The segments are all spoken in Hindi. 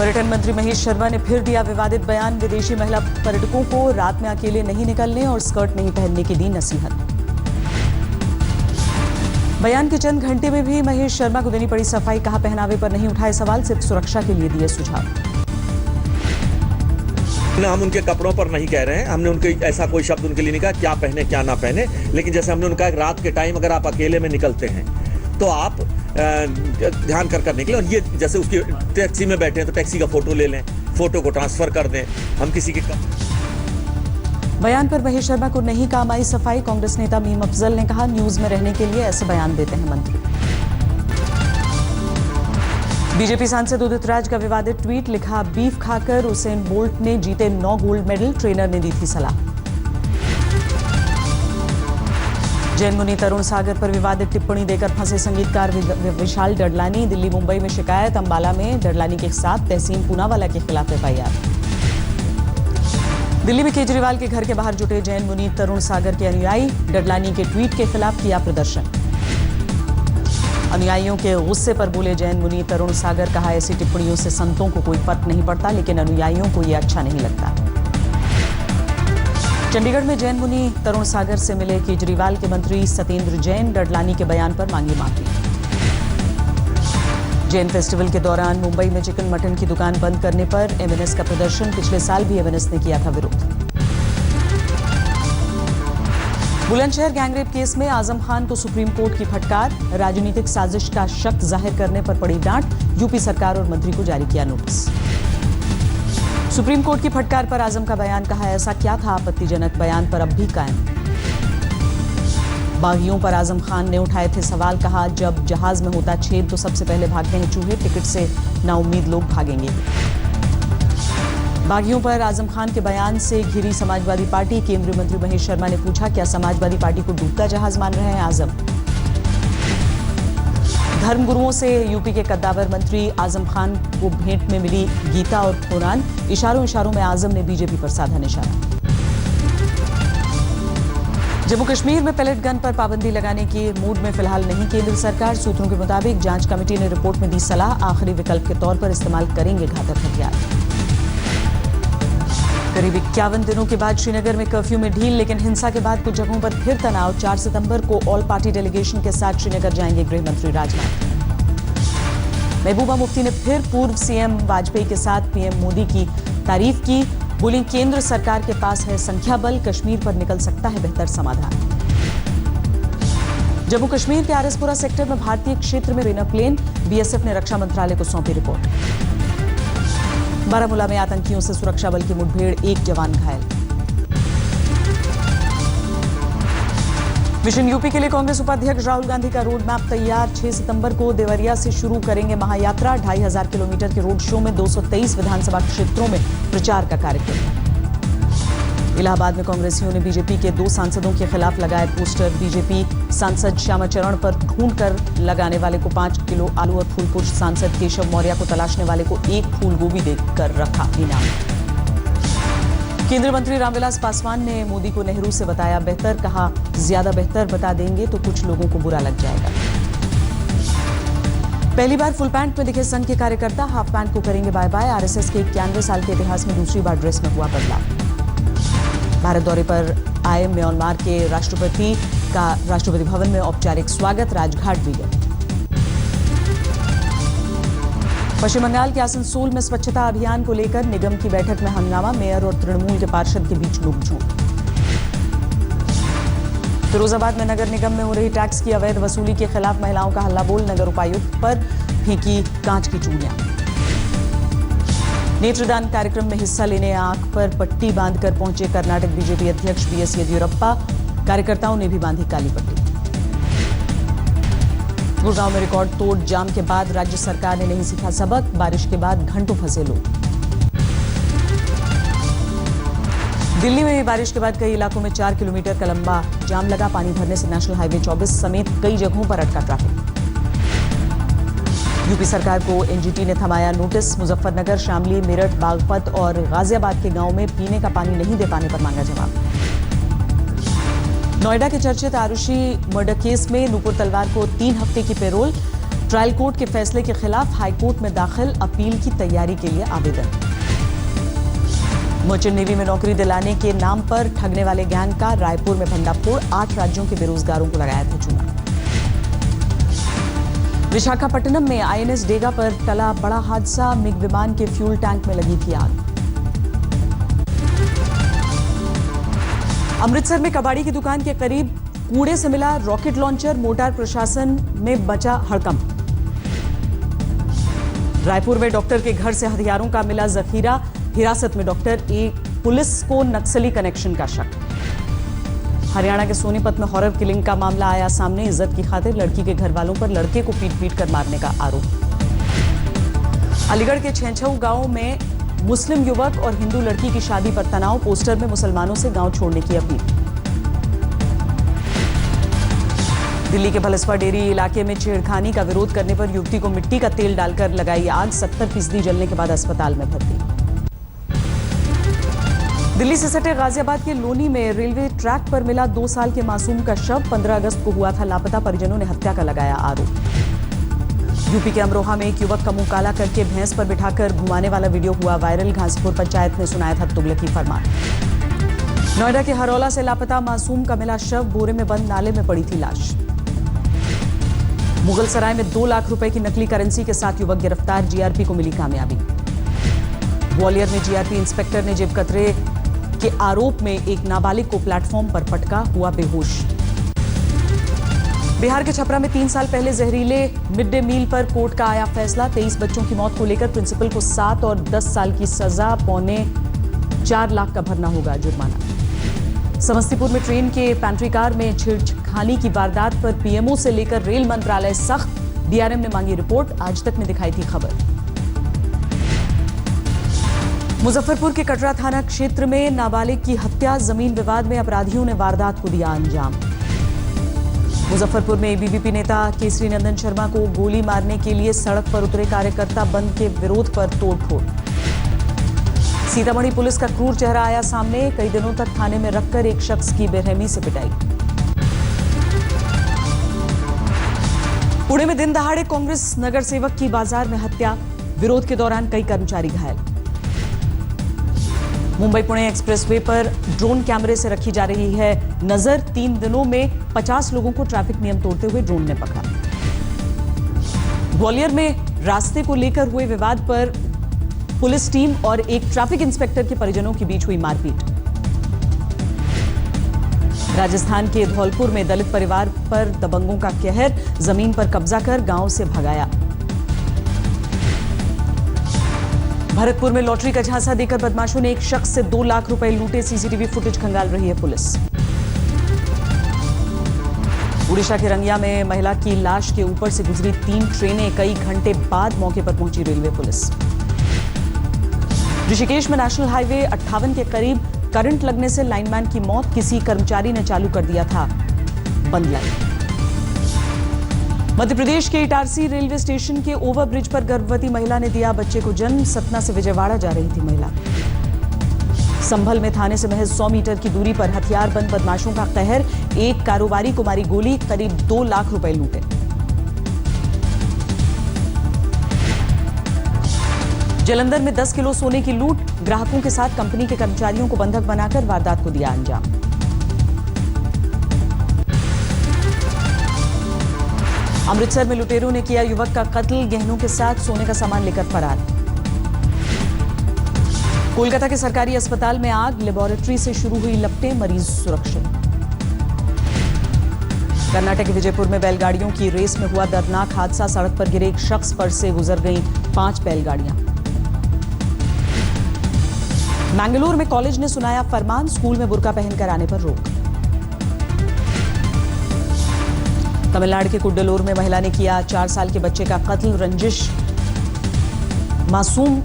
पर्यटन मंत्री महेश शर्मा ने फिर दिया विवादित बयान। विदेशी महिला पर्यटकों को रात में अकेले नहीं निकलने और स्कर्ट नहीं पहनने की दी नसीहत। बयान के चंद घंटे में भी महेश शर्मा को देनी पड़ी सफाई। कहा पहनावे पर नहीं उठाए सवाल, सिर्फ सुरक्षा के लिए दिए सुझाव। हम उनके कपड़ों पर नहीं कह रहे हैं, हमने उनके ऐसा कोई शब्द उनके लिए नहीं कहा क्या पहने क्या ना पहने, लेकिन जैसे हमने उनका रात के टाइम अगर आप अकेले में निकलते हैं तो आप ध्यान कर निकले। और ये जैसे उसकी टैक्सी में बैठे हैं तो टैक्सी का फोटो ले लें, फोटो को ट्रांसफर कर दें। हम किसी के बयान पर महेश शर्मा को नहीं काम आई सफाई। कांग्रेस नेता मीम अफजल ने कहा न्यूज में रहने के लिए ऐसे बयान देते हैं मंत्री। बीजेपी सांसद उदित राज का विवादित ट्वीट, लिखा बीफ खाकर उसेन बोल्ट ने जीते 9 गोल्ड मेडल, ट्रेनर ने दी थी सलाह। जैन मुनि तरुण सागर पर विवादित टिप्पणी देकर फंसे संगीतकार विशाल डडलानी। दिल्ली मुंबई में शिकायत, अंबाला में डडलानी के साथ तहसीन पूनावाला के खिलाफ एफआईआर। दिल्ली में केजरीवाल के घर के बाहर जुटे जैन मुनि तरुण सागर के अनुयायी, डडलानी के ट्वीट के खिलाफ किया प्रदर्शन। अनुयायियों के गुस्से पर बोले जैन मुनि तरुण सागर, कहा ऐसी टिप्पणियों से संतों को कोई फर्क नहीं पड़ता, लेकिन अनुयायियों को यह अच्छा नहीं लगता। चंडीगढ़ में जैन मुनि तरुण सागर से मिले केजरीवाल के मंत्री सत्येंद्र जैन, डडलानी के बयान पर मांगी माफी। जैन फेस्टिवल के दौरान मुंबई में चिकन मटन की दुकान बंद करने पर एमएनएस का प्रदर्शन, पिछले साल भी एमएनएस ने किया था विरोध। बुलंदशहर गैंगरेप केस में आजम खान को सुप्रीम कोर्ट की फटकार, राजनीतिक साजिश का शक जाहिर करने पर पड़ी डांट, यूपी सरकार और मंत्री को जारी किया नोटिस। सुप्रीम कोर्ट की फटकार पर आजम का बयान, कहा ऐसा क्या था आपत्तिजनक, बयान पर अब भी कायम। बागियों पर आजम खान ने उठाए थे सवाल, कहा जब जहाज में होता छेद तो सबसे पहले भागते हैं चूहे, टिकट से नाउम्मीद लोग भागेंगे। बागियों पर आजम खान के बयान से घिरी समाजवादी पार्टी, केंद्रीय मंत्री महेश शर्मा ने पूछा क्या समाजवादी पार्टी को डूबता जहाज मान रहे हैं आजम। धर्मगुरुओं से यूपी के कद्दावर मंत्री आजम खान को भेंट में मिली गीता और कुरान, इशारों इशारों में आजम ने बीजेपी पर साधा निशाना। जम्मू कश्मीर में पैलेट गन पर पाबंदी लगाने के मूड में फिलहाल नहीं केंद्र सरकार। सूत्रों के मुताबिक जांच कमेटी ने रिपोर्ट में दी सलाह, आखिरी विकल्प के तौर पर इस्तेमाल करेंगे घातक हथियार। करीब 51 दिनों के बाद श्रीनगर में कर्फ्यू में ढील, लेकिन हिंसा के बाद कुछ जगहों पर फिर तनाव। 4 सितंबर को ऑल पार्टी डेलीगेशन के साथ श्रीनगर जाएंगे गृह मंत्री राजनाथ। महबूबा मुफ्ती ने फिर पूर्व सीएम वाजपेयी के साथ पीएम मोदी की तारीफ की, बोली केंद्र सरकार के पास है संख्या बल, कश्मीर पर निकल सकता है बेहतर समाधान। जम्मू कश्मीर के आरएसपुरा सेक्टर में भारतीय क्षेत्र में रेना प्लेन, बीएसएफ ने रक्षा मंत्रालय को सौंपी रिपोर्ट। बारामूला में आतंकियों से सुरक्षा बल की मुठभेड़, 1 जवान घायल। मिशन यूपी के लिए कांग्रेस उपाध्यक्ष राहुल गांधी का रोड मैप तैयार। 6 सितंबर को देवरिया से शुरू करेंगे महायात्रा। 2500 किलोमीटर के रोड शो में 223 विधानसभा क्षेत्रों में प्रचार का कार्यक्रम। इलाहाबाद में कांग्रेसियों ने बीजेपी के 2 सांसदों के खिलाफ लगाए पोस्टर। बीजेपी सांसद श्यामाचरण पर ढूंढ कर लगाने वाले को 5 किलो आलू और फूलपुर सांसद केशव मौर्य को तलाशने वाले को 1 फूल गोभी देकर रखा इनाम। केंद्रीय मंत्री रामविलास पासवान ने मोदी को नेहरू से बताया बेहतर, कहा ज्यादा बेहतर बता देंगे तो कुछ लोगों को बुरा लग जाएगा। पहली बार फुल पैंट में दिखे संघ के कार्यकर्ता, हाफ पैंट को करेंगे बाय बाय। आरएसएस के 91 साल के इतिहास में दूसरी बार ड्रेस में हुआ बदलाव। भारत दौरे पर आए म्यांमार के राष्ट्रपति का राष्ट्रपति भवन में औपचारिक स्वागत, राजघाट भी गए। पश्चिम बंगाल के आसनसोल में स्वच्छता अभियान को लेकर निगम की बैठक में हंगामा, मेयर और तृणमूल के पार्षद के बीच नोकझोंक। फिरोजाबाद में नगर निगम में हो रही टैक्स की अवैध वसूली के खिलाफ महिलाओं का हल्ला बोल, नगर उपायुक्त पर फेंकी कांच की चूड़ियां। नेत्रदान कार्यक्रम में हिस्सा लेने आंख पर पट्टी बांधकर पहुंचे कर्नाटक बीजेपी अध्यक्ष बीएस येदियुरप्पा, कार्यकर्ताओं ने भी बांधी काली पट्टी। गुड़गांव में रिकॉर्ड तोड़ जाम के बाद राज्य सरकार ने नहीं सीखा सबक, बारिश के बाद घंटों फंसे लोग। दिल्ली में भी बारिश के बाद कई इलाकों में 4 किलोमीटर का लंबा जाम लगा, पानी भरने से नेशनल हाईवे 24 समेत कई जगहों पर अटका ट्रैफिक। यूपी सरकार को एनजीटी ने थमाया नोटिस, मुजफ्फरनगर, शामली, मेरठ, बागपत और गाजियाबाद के गांव में पीने का पानी नहीं दे पाने पर मांगा जवाब। नोएडा के चर्चित आरुषि मर्डर केस में नूपुर तलवार को 3 हफ्ते की पैरोल, ट्रायल कोर्ट के फैसले के खिलाफ हाईकोर्ट में दाखिल अपील की तैयारी के लिए आवेदन। मर्चेंट नेवी में नौकरी दिलाने के नाम पर ठगने वाले गैंग का रायपुर में भंडाफोड़, 8 राज्यों के बेरोजगारों को लगाया था चूना। विशाखापट्टनम में आईएनएस डेगा पर टला बड़ा हादसा, मिग विमान के फ्यूल टैंक में लगी थी आग। अमृतसर में कबाड़ी की दुकान के करीब कूड़े से मिला रॉकेट लॉन्चर, मोटार प्रशासन में बचा हड़कंप। रायपुर में डॉक्टर के घर से हथियारों का मिला जखीरा, हिरासत में डॉक्टर, एक पुलिस को नक्सली कनेक्शन का शक। हरियाणा के सोनीपत में हॉरर किलिंग का मामला आया सामने, इज्जत की खातिर लड़की के घर वालों पर लड़के को पीट कर मारने का आरोप। अलीगढ़ के छेंछऊ गांव में मुस्लिम युवक और हिंदू लड़की की शादी पर तनाव, पोस्टर में मुसलमानों से गांव छोड़ने की अपील। दिल्ली के भलसपा डेयरी इलाके में छेड़खानी का विरोध करने पर युवती को मिट्टी का तेल डालकर लगाई आग, 70% जलने के बाद अस्पताल में भर्ती। दिल्ली से सटे गाजियाबाद के लोनी में रेलवे ट्रैक पर मिला 2 साल के मासूम का शव, 15 अगस्त को हुआ था लापता, परिजनों ने हत्या का लगाया आरोप। यूपी के अमरोहा में एक युवक का मुंह काला करके भैंस पर बिठाकर घुमाने वाला वीडियो हुआ वायरल, घासीपुर पंचायत ने सुनाया था तुगलकी फरमान। नोएडा के हरौला से लापता मासूम का मिला शव, बोरे में बंद नाले में पड़ी थी लाश। मुगल सराय में 2 लाख रुपए की नकली करेंसी के साथ युवक गिरफ्तार, जीआरपी को मिली कामयाबी। ग्वालियर में जीआरपी इंस्पेक्टर ने जेब कतरे के आरोप में एक नाबालिग को प्लेटफॉर्म पर पटका, हुआ बेहोश। बिहार के छपरा में 3 साल पहले जहरीले मिड डे मील पर कोर्ट का आया फैसला, 23 बच्चों की मौत को लेकर प्रिंसिपल को 7 और 10 साल की सजा, 3.25 लाख का भरना होगा जुर्माना। समस्तीपुर में ट्रेन के पैंट्री कार में छेड़खानी की वारदात पर पीएमओ से लेकर रेल मंत्रालय सख्त, डीआरएम ने मांगी रिपोर्ट, आज तक में दिखाई थी खबर। मुजफ्फरपुर के कटरा थाना क्षेत्र में नाबालिग की हत्या, जमीन विवाद में अपराधियों ने वारदात को दिया अंजाम। मुजफ्फरपुर में एबीवीपी नेता केसरी नंदन शर्मा को गोली मारने के लिए सड़क पर उतरे कार्यकर्ता, बंद के विरोध पर तोड़फोड़। सीतामढ़ी पुलिस का क्रूर चेहरा आया सामने, कई दिनों तक थाने में रखकर एक शख्स की बेरहमी से पिटाई। पुणे में दिन दहाड़े कांग्रेस नगर सेवक की बाजार में हत्या, विरोध के दौरान कई कर्मचारी घायल। मुंबई पुणे एक्सप्रेसवे पर ड्रोन कैमरे से रखी जा रही है नजर, 3 दिनों में 50 लोगों को ट्रैफिक नियम तोड़ते हुए ड्रोन ने पकड़ा। ग्वालियर में रास्ते को लेकर हुए विवाद पर पुलिस टीम और एक ट्रैफिक इंस्पेक्टर के परिजनों के बीच हुई मारपीट। राजस्थान के धौलपुर में दलित परिवार पर दबंगों का कहर, जमीन पर कब्जा कर गांव से भगाया। भरतपुर में लॉटरी का झांसा देकर बदमाशों ने एक शख्स से 2 लाख रुपए लूटे, सीसीटीवी फुटेज खंगाल रही है पुलिस। उड़ीसा के रंगिया में महिला की लाश के ऊपर से गुजरी 3 ट्रेनें, कई घंटे बाद मौके पर पहुंची रेलवे पुलिस। ऋषिकेश में नेशनल हाईवे 58 के करीब करंट लगने से लाइनमैन की मौत, किसी कर्मचारी ने चालू कर दिया था बंद लाइन। मध्य प्रदेश के इटारसी रेलवे स्टेशन के ओवरब्रिज पर गर्भवती महिला ने दिया बच्चे को जन्म, सतना से विजयवाड़ा जा रही थी महिला। संभल में थाने से महज 100 मीटर की दूरी पर हथियारबंद बदमाशों का कहर, एक कारोबारी को मारी गोली, करीब 2 लाख रुपए लूटे। जालंधर में 10 किलो सोने की लूट, ग्राहकों के साथ कंपनी के कर्मचारियों को बंधक बनाकर वारदात को दिया अंजाम। अमृतसर में लुटेरों ने किया युवक का कत्ल, गहनों के साथ सोने का सामान लेकर फरार। कोलकाता के सरकारी अस्पताल में आग, लेबोरेटरी से शुरू हुई लपटें, मरीज सुरक्षित। कर्नाटक के विजयपुर में बैलगाड़ियों की रेस में हुआ दर्दनाक हादसा, सड़क पर गिरे एक शख्स पर से गुजर गईं 5 बैलगाड़ियां। मैंगलोर में कॉलेज ने सुनाया फरमान, स्कूल में बुर्का पहनकर आने पर रोक। तमिलनाडु के कुड्डलूर में महिला ने किया 4 साल के बच्चे का कत्ल, रंजिश, मासूम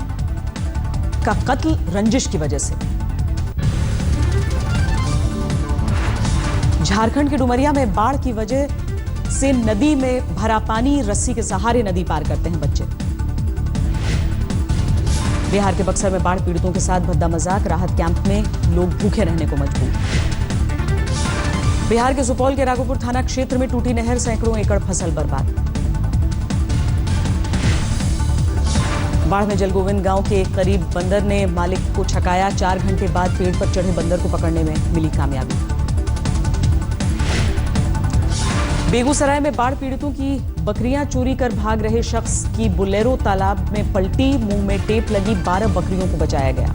का कत्ल रंजिश की वजह से। झारखंड के डुमरिया में बाढ़ की वजह से नदी में भरा पानी, रस्सी के सहारे नदी पार करते हैं बच्चे। बिहार के बक्सर में बाढ़ पीड़ितों के साथ भद्दा मजाक, राहत कैंप में लोग भूखे रहने को मजबूर। बिहार के सुपौल के राघोपुर थाना क्षेत्र में टूटी नहर, सैकड़ों एकड़ फसल बर्बाद। बाढ़ में जलगोविंद गांव के करीब बंदर ने मालिक को छकाया। 4 घंटे बाद पेड़ पर चढ़े बंदर को पकड़ने में मिली कामयाबी। बेगूसराय में बाढ़ पीड़ितों की बकरियां चोरी कर भाग रहे शख्स की बोलेरो तालाब में पलटी। मुंह में टेप लगी 12 बकरियों को बचाया गया।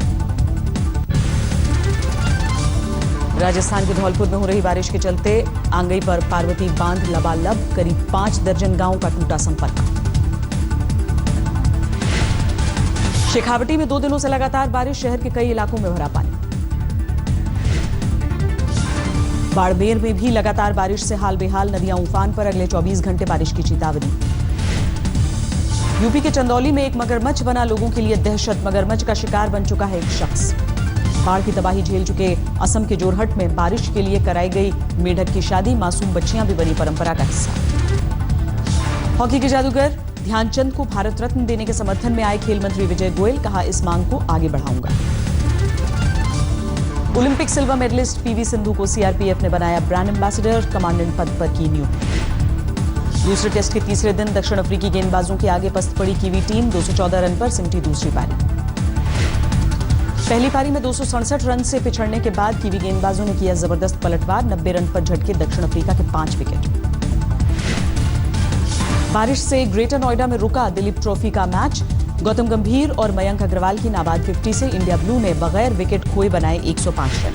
राजस्थान के धौलपुर में हो रही बारिश के चलते आंगई पर पार्वती बांध लबालब। करीब 5 दर्जन गांवों का टूटा संपर्क। शेखावटी में 2 दिनों से लगातार बारिश। शहर के कई इलाकों में भरा पानी। बाड़मेर में भी लगातार बारिश से हाल बेहाल। नदियां उफान पर। अगले 24 घंटे बारिश की चेतावनी। यूपी के चंदौली में एक मगरमच्छ बना लोगों के लिए दहशत। मगरमच्छ का शिकार बन चुका है एक शख्स। बाढ़ की तबाही झेल चुके असम के जोरहट में बारिश के लिए कराई गई मेढक की शादी। मासूम बच्चियां भी बनी परंपरा का हिस्सा। हॉकी के जादूगर ध्यानचंद को भारत रत्न देने के समर्थन में आए खेल मंत्री विजय गोयल। कहा, इस मांग को आगे बढ़ाऊंगा। Olympic silver medallist PV Sindhu को सीआरपीएफ ने बनाया ब्रांड एम्बेसडर। कमांडेंट पद पर की नियुक्ति। दूसरे टेस्ट के तीसरे दिन दक्षिण अफ्रीकी गेंदबाजों के आगे पस्त पड़ी कीवी टीम। 214 रन पर सिमटी दूसरी पारी। पहली पारी में 267 रन से पिछड़ने के बाद कीवी गेंदबाजों ने किया जबरदस्त पलटवार। 90 रन पर झटके दक्षिण अफ्रीका के 5 विकेट। बारिश से ग्रेटर नोएडा में रुका दिलीप ट्रॉफी का मैच। गौतम गंभीर और मयंक अग्रवाल की नाबाद 50 से इंडिया ब्लू ने बगैर विकेट खोए बनाए 105 रन।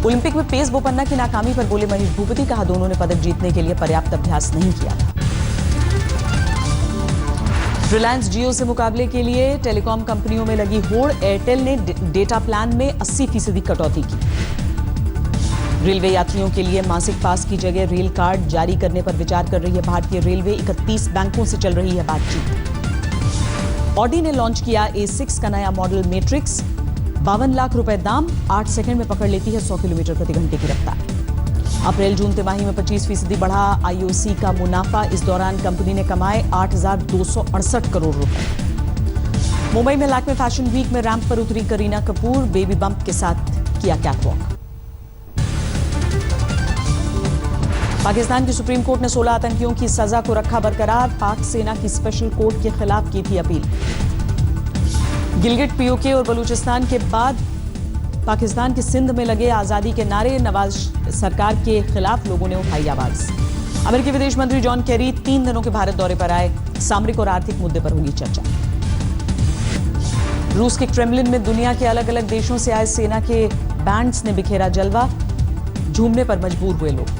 ओलंपिक में पेस बोपन्ना की नाकामी पर बोले महेश भूपति। कहा, दोनों ने पदक जीतने के लिए पर्याप्त अभ्यास नहीं किया था। रिलायंस जियो से मुकाबले के लिए टेलीकॉम कंपनियों में लगी होड़। एयरटेल ने डेटा प्लान में 80% कटौती की। रेलवे यात्रियों के लिए मासिक पास की जगह रेल कार्ड जारी करने पर विचार कर रही है भारतीय रेलवे। 31 बैंकों से चल रही है बातचीत। ऑडी ने लॉन्च किया A6 का नया मॉडल मैट्रिक्स। 52 लाख रुपए दाम। 8 सेकंड में पकड़ लेती है 100 किलोमीटर प्रति घंटे की रफ्तार। अप्रैल जून तिमाही में 25% बढ़ा IOC का मुनाफा। इस दौरान कंपनी ने कमाए 8,268 करोड़ रुपए। मुंबई में लैक्मे फैशन वीक में रैंप पर उतरी करीना कपूर। बेबी बम्प के साथ किया कैटवॉक। पाकिस्तान की सुप्रीम कोर्ट ने 16 आतंकियों की सजा को रखा बरकरार। पाक सेना की स्पेशल कोर्ट के खिलाफ की थी अपील। गिलगिट POK और बलूचिस्तान के बाद पाकिस्तान के सिंध में लगे आजादी के नारे। नवाज सरकार के खिलाफ लोगों ने उठाई आवाज। अमेरिकी विदेश मंत्री जॉन केरी 3 दिनों के भारत दौरे पर आए। सामरिक और आर्थिक मुद्दे पर होगी चर्चा। रूस के क्रेमलिन में दुनिया के अलग अलग देशों से आए सेना के बैंड्स ने बिखेरा जलवा। झूमने पर मजबूर हुए लोग।